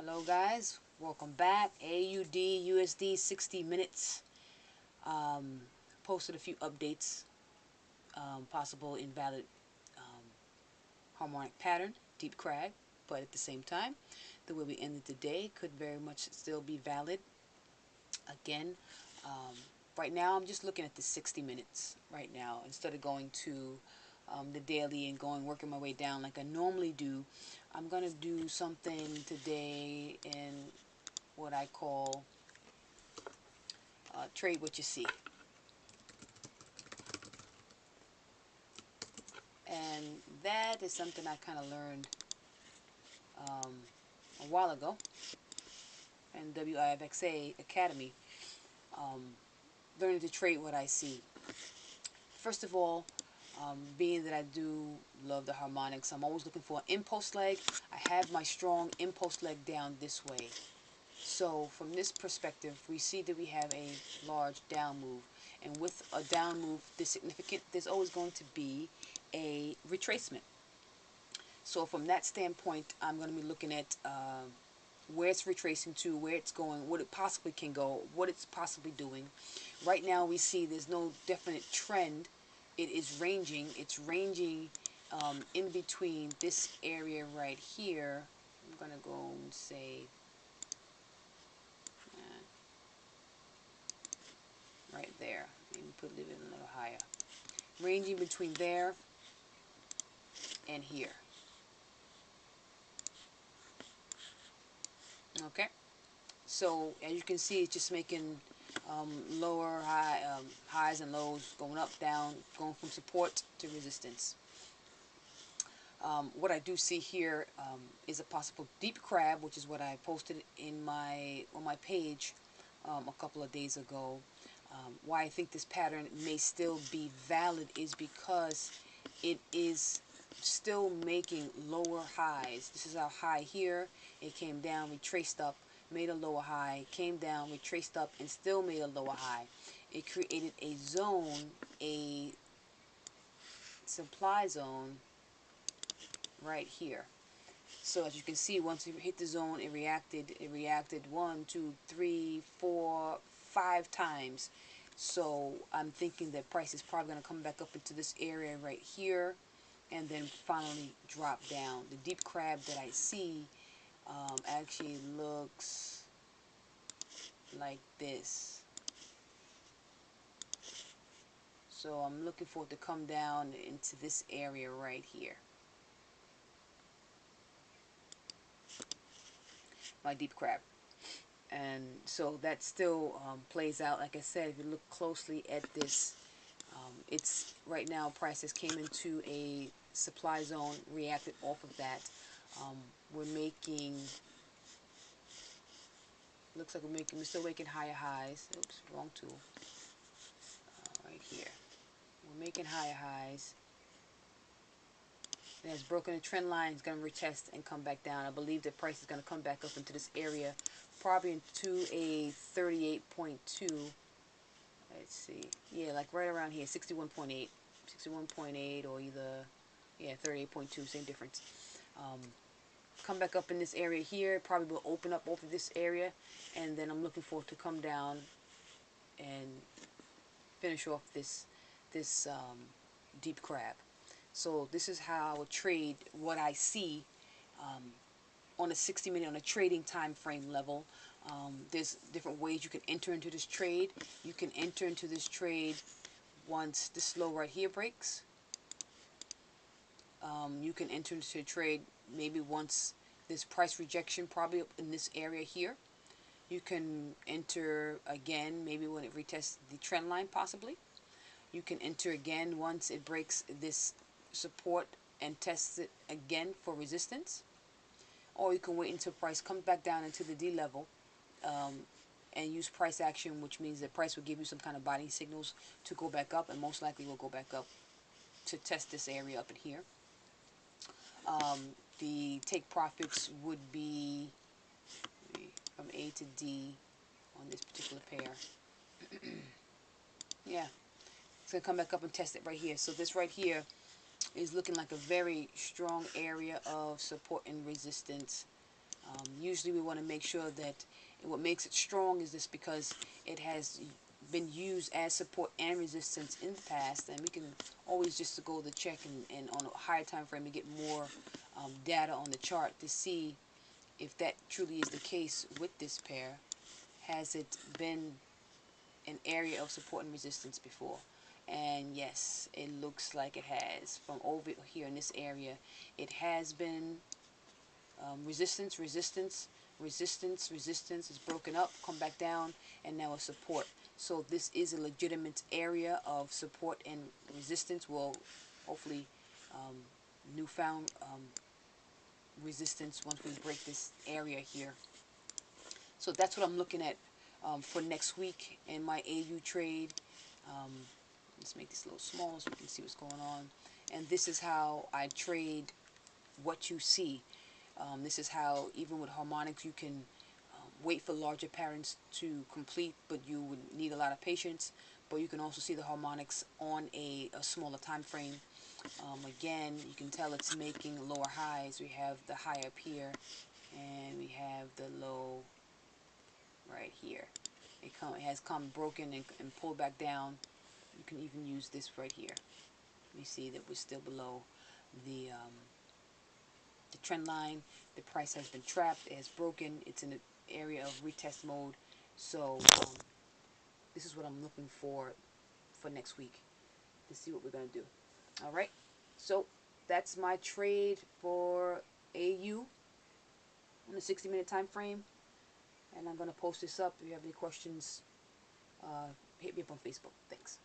Hello guys, welcome back. AUD USD 60 minutes. Posted a few updates. Possible invalid harmonic pattern, deep crag, but at the same time, the way we ended the day could very much still be valid. Again, right now I'm just looking at the 60 minutes right now instead of going to the daily and working my way down like I normally do. I'm gonna do something today in what I call trade what you see, and that is something I kind of learned a while ago in WIFXA Academy. Learning to trade what I see. First of all, being that I do love the harmonics, I'm always looking for an impulse leg. I have my strong impulse leg down this way. So from this perspective, we see that we have a large down move. And with a down move this significant, there's always going to be a retracement. So from that standpoint, I'm going to be looking at where it's retracing to, where it's going, what it possibly can go, what it's possibly doing. Right now we see there's no definite trend. It is ranging. It's ranging in between this area right here. I'm going to go and say right there. Maybe put it a little higher. Ranging between there and here. Okay. So as you can see, it's just making lower highs and lows, going up, down, going from support to resistance. What I do see here is a possible deep crab, which is what I posted in on my page a couple of days ago. Why I think this pattern may still be valid is because it is still making lower highs. This is our high here. It came down, retraced up, made a lower high, came down, retraced up, and still made a lower high. It created a zone, a supply zone right here. So as you can see, once it hit the zone, it reacted 1, 2, 3, 4, 5 times. So I'm thinking that price is probably going to come back up into this area right here and then finally drop down. The deep crab that I see actually looks like this. So I'm looking for it to come down into this area right here. My deep crab. And so that still plays out. Like I said, if you look closely at this, it's right now prices came into a supply zone, reacted off of that. We're making, looks like we're still making higher highs. Oops, wrong tool. Right here, we're making higher highs. It has broken a trend line. It's going to retest and come back down. I believe the price is going to come back up into this area, probably into a 38.2. Let's see. Yeah, like right around here, 61.8. 61.8 or either, yeah, 38.2, same difference. Come back up in this area here. Probably will open up over this area. And then I'm looking for it to come down and finish off this deep crab. So this is how I would trade what I see on a 60-minute, on a trading time frame level. There's different ways you can enter into this trade. You can enter into this trade once this low right here breaks. You can enter into a trade maybe once this price rejection, probably up in this area here. You can enter again maybe when it retests the trend line, possibly. You can enter again once it breaks this support and tests it again for resistance. Or you can wait until price comes back down into the D level and use price action, which means that price will give you some kind of buying signals to go back up, and most likely will go back up to test this area up in here. The take profits would be from A to D on this particular pair. Yeah, it's going to come back up and test it right here. So this right here is looking like a very strong area of support and resistance. Usually we want to make sure that what makes it strong is this because it has been used as support and resistance in the past, and we can always just go to check and on a higher time frame and get more data on the chart to see if that truly is the case with this pair. Has it been an area of support and resistance before? And yes, it looks like it has. From over here in this area, it has been resistance, resistance, resistance, resistance. Is broken up, come back down, and now a support. So this is a legitimate area of support and resistance. Well, hopefully newfound resistance once we break this area here. So that's what I'm looking at for next week in my AU trade. Let's make this a little smaller so you can see what's going on. And this is how I trade what you see. This is how, even with harmonics, you can wait for larger patterns to complete, but you would need a lot of patience. But you can also see the harmonics on a smaller time frame. Again, you can tell it's making lower highs. We have the high up here, and we have the low right here. It has come broken and pulled back down. You can even use this right here. You see that we're still below the trend line. The price has been trapped. It has broken. It's in the area of retest mode. So this is what I'm looking for next week to see what we're going to do. All right. So that's my trade for AU on a 60-minute time frame. And I'm going to post this up. If you have any questions, hit me up on Facebook. Thanks.